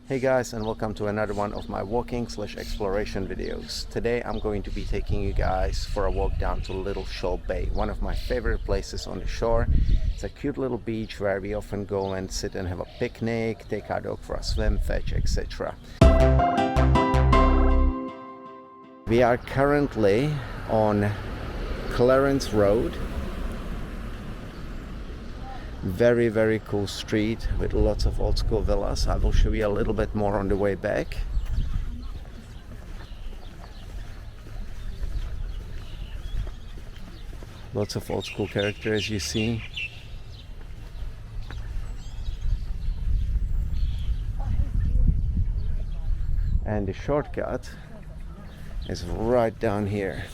Hey guys, and welcome to another one of my walking/exploration videos. Today I'm going to be taking you guys for a walk down to Little Shoal Bay, one of my favorite places on the shore. It's a cute little beach where we often go and sit and have a picnic, take our dog for a swim, fetch, etc. We are currently on Clarence Road. Very cool street with lots of old school villas. I will show you a little bit more on the way back. Lots of old school characters you see. And the shortcut is right down here.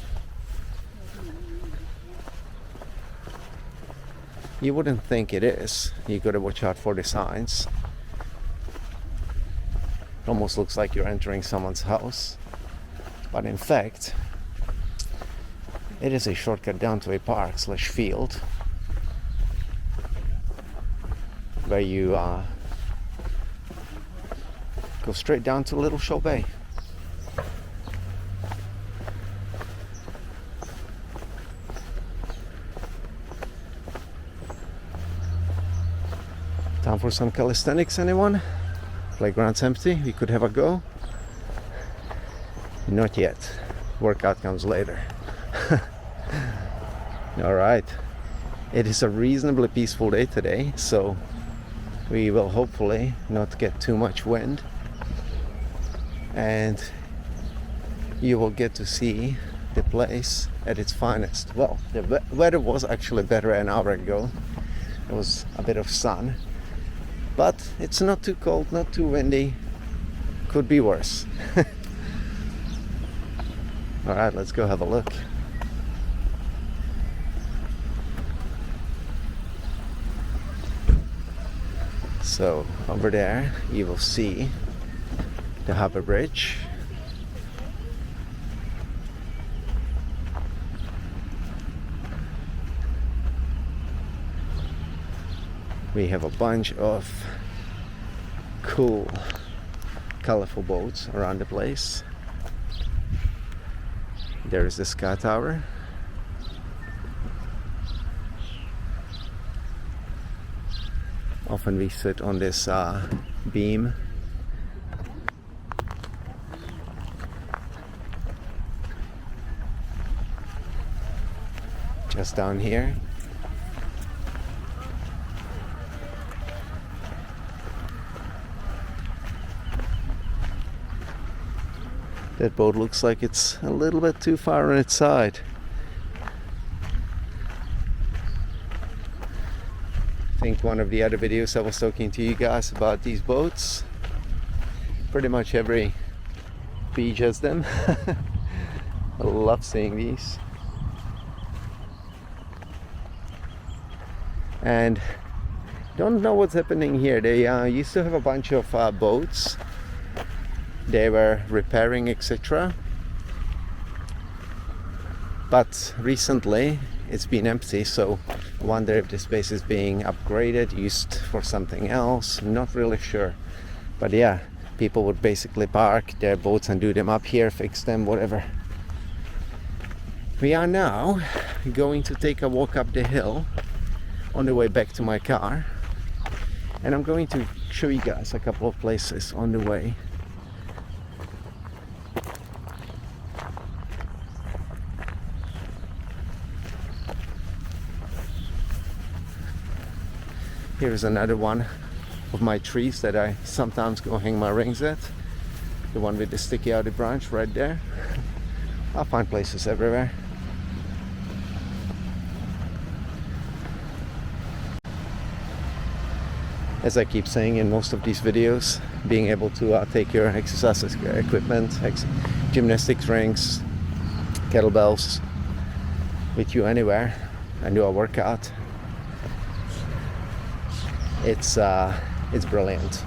You wouldn't think it is. You gotta watch out for the signs. It almost looks like you're entering someone's house. But in fact, it is a shortcut down to a park/field where you go straight down to Little Shoal Bay. Time for some calisthenics, anyone? Playground's empty, we could have a go. Not yet. Workout comes later. Alright. It is a reasonably peaceful day today, so we will hopefully not get too much wind. And you will get to see the place at its finest. Well, the weather was actually better an hour ago. There was a bit of sun. But it's not too cold, not too windy. Could be worse. Alright, let's go have a look. So, over there you will see the Harbour Bridge. We have a bunch of cool, colorful boats around the place. There is the Sky Tower. Often we sit on this beam. Just down here. That boat looks like it's a little bit too far on its side. I think one of the other videos I was talking to you guys about these boats. Pretty much every beach has them. I love seeing these. And don't know what's happening here. They used to have a bunch of boats. They were repairing, etc. But recently it's been empty, so I wonder if the space is being upgraded, used for something else. Not really sure. But yeah, people would basically park their boats and do them up here, fix them, whatever. We are now going to take a walk up the hill on the way back to my car. And I'm going to show you guys a couple of places on the way. Here's another one of my trees that I sometimes go hang my rings at. The one with the sticky outer branch right there. I'll find places everywhere. As I keep saying in most of these videos, being able to take your exercise equipment, gymnastics rings, kettlebells with you anywhere and do a workout. It's brilliant.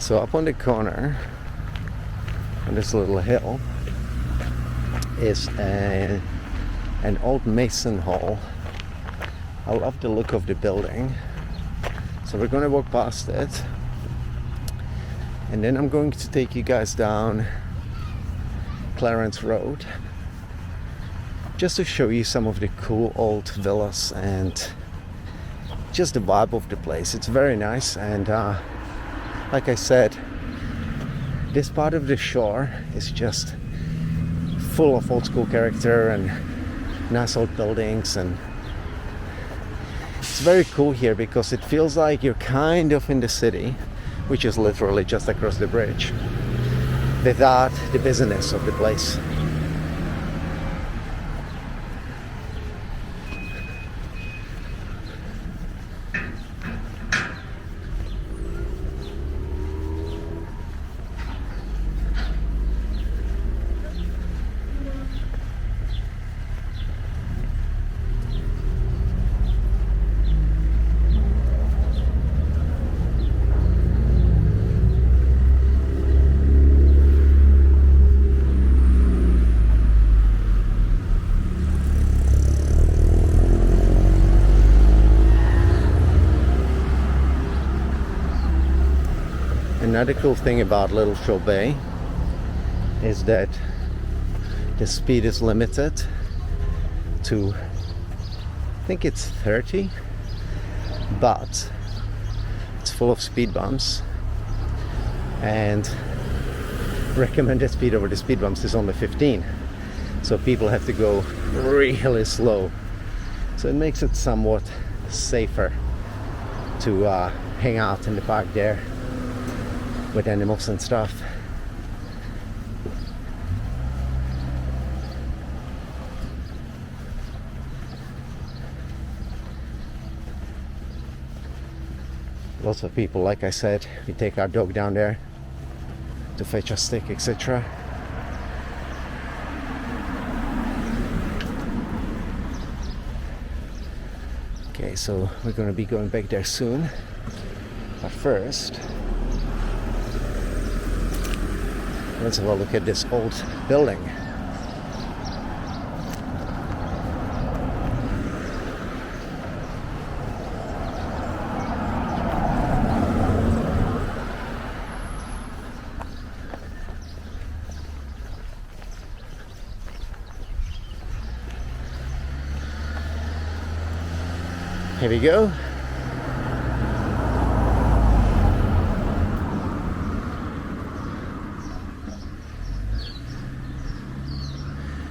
So up on the corner on this little hill is an old mason hall. I love the look of the building, so we're going to walk past it, and then I'm going to take you guys down Clarence Road just to show you some of the cool old villas and just the vibe of the place. It's very nice, and like I said, this part of the shore is just full of old school character and nice old buildings, and it's very cool here because it feels like you're kind of in the city, which is literally just across the bridge, without the busyness of the place. Another cool thing about Little Shoal Bay is that the speed is limited to, I think it's 30, but it's full of speed bumps, and recommended speed over the speed bumps is only 15, so people have to go really slow, so it makes it somewhat safer to hang out in the park there with animals and stuff. Lots of people, like I said, we take our dog down there to fetch a stick, etc. Okay, so we're going to be going back there soon, but first let's have a look at this old building. Here we go.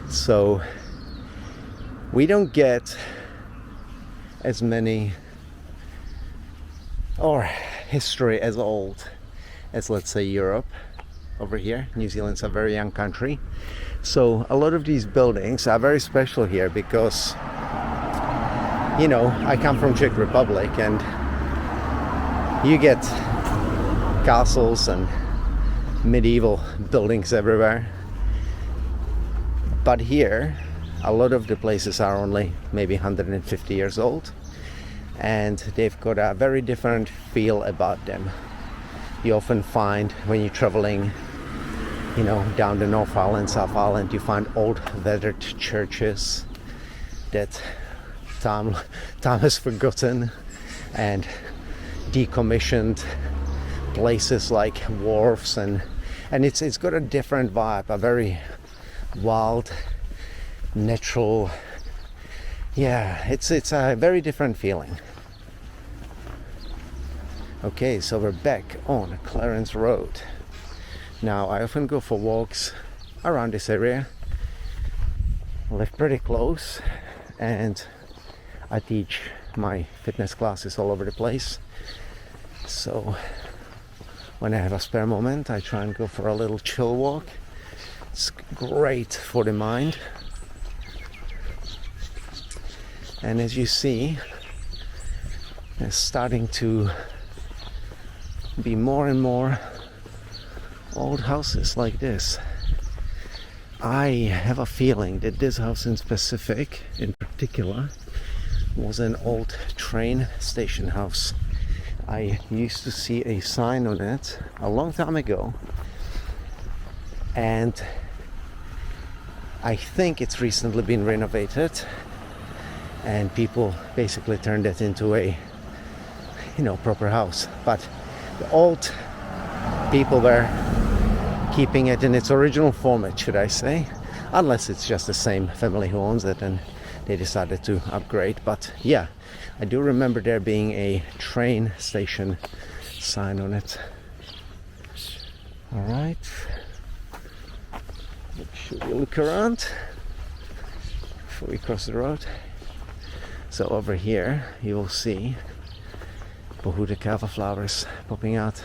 So we don't get as many or history as old as, let's say, Europe over here. New Zealand's a very young country, so a lot of these buildings are very special here because, you know, I come from Czech Republic and you get castles and medieval buildings everywhere. But here, a lot of the places are only maybe 150 years old, and they've got a very different feel about them. You often find when you're traveling, you know, down the North Island, South Island, you find old weathered churches that time has forgotten, and decommissioned places like wharves, and it's got a different vibe, a very wild, natural, yeah, it's a very different feeling. Okay, so we're back on Clarence Road. Now, I often go for walks around this area. I live pretty close, and I teach my fitness classes all over the place. So when I have a spare moment, I try and go for a little chill walk. It's great for the mind. And as you see, it's starting to be more and more old houses like this. I have a feeling that this house in particular was an old train station house. I used to see a sign on it a long time ago, and I think it's recently been renovated, and people basically turned it into a, proper house. But the old people were keeping it in its original format, should I say, unless it's just the same family who owns it and they decided to upgrade. But yeah, I do remember there being a train station sign on it. All right, make sure you look around before we cross the road. So over here you will see Pohutukawa flowers popping out.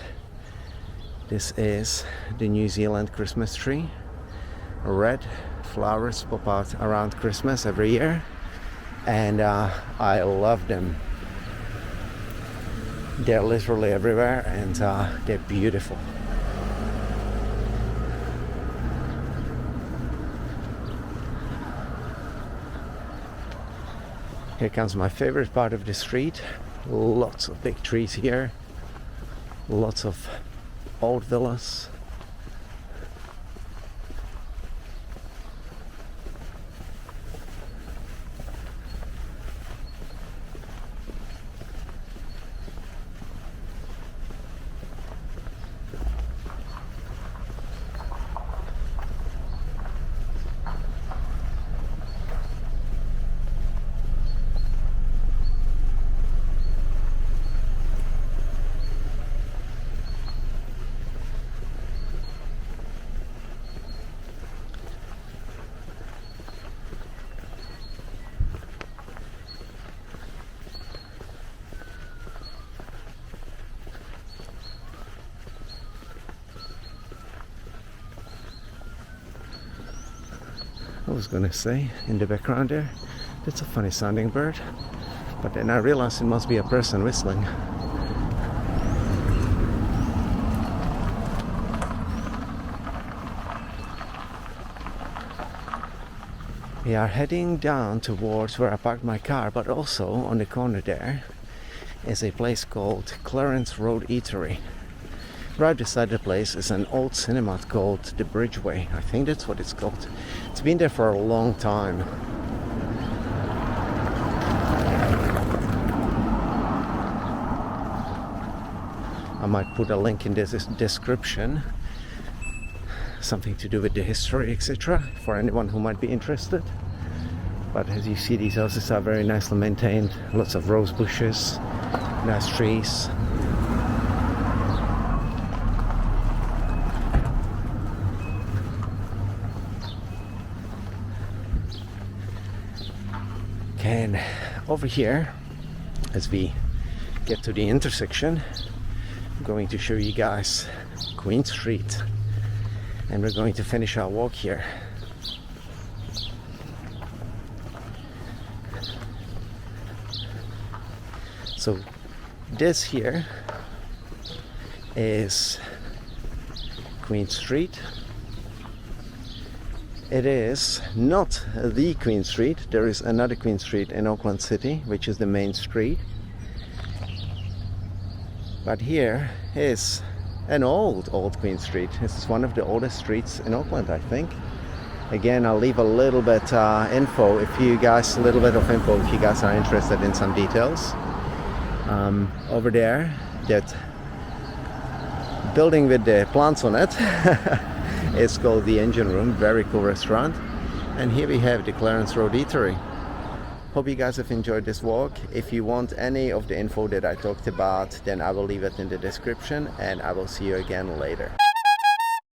This is the New Zealand Christmas tree. Red flowers pop out around Christmas every year, and I love them. They're literally everywhere, and they're beautiful. Here comes my favorite part of the street. Lots of big trees here, lots of old villas. I was gonna say, in the background there, that's a funny sounding bird, but then I realized it must be a person whistling. We are heading down towards where I parked my car, but also on the corner there is a place called Clarence Road Eatery. Right beside the place is an old cinema called the Bridgeway. I think that's what it's called. It's been there for a long time. I might put a link in this description, something to do with the history, etc., for anyone who might be interested. But as you see, these houses are very nicely maintained. Lots of rose bushes, nice trees. And over here, as we get to the intersection, I'm going to show you guys Queen Street, and we're going to finish our walk here. So this here is Queen Street. It is not the Queen Street. There is another Queen Street in Auckland City, which is the main street. But here is an old Queen Street. This is one of the oldest streets in Auckland, I think. Again, I'll leave a little bit info if you guys are interested in some details. Over there, that building with the plants on it it's called the Engine Room. Very cool restaurant. And here we have the Clarence Road Eatery. Hope you guys have enjoyed this walk. If you want any of the info that I talked about, then I will leave it in the description, and I will see you again later.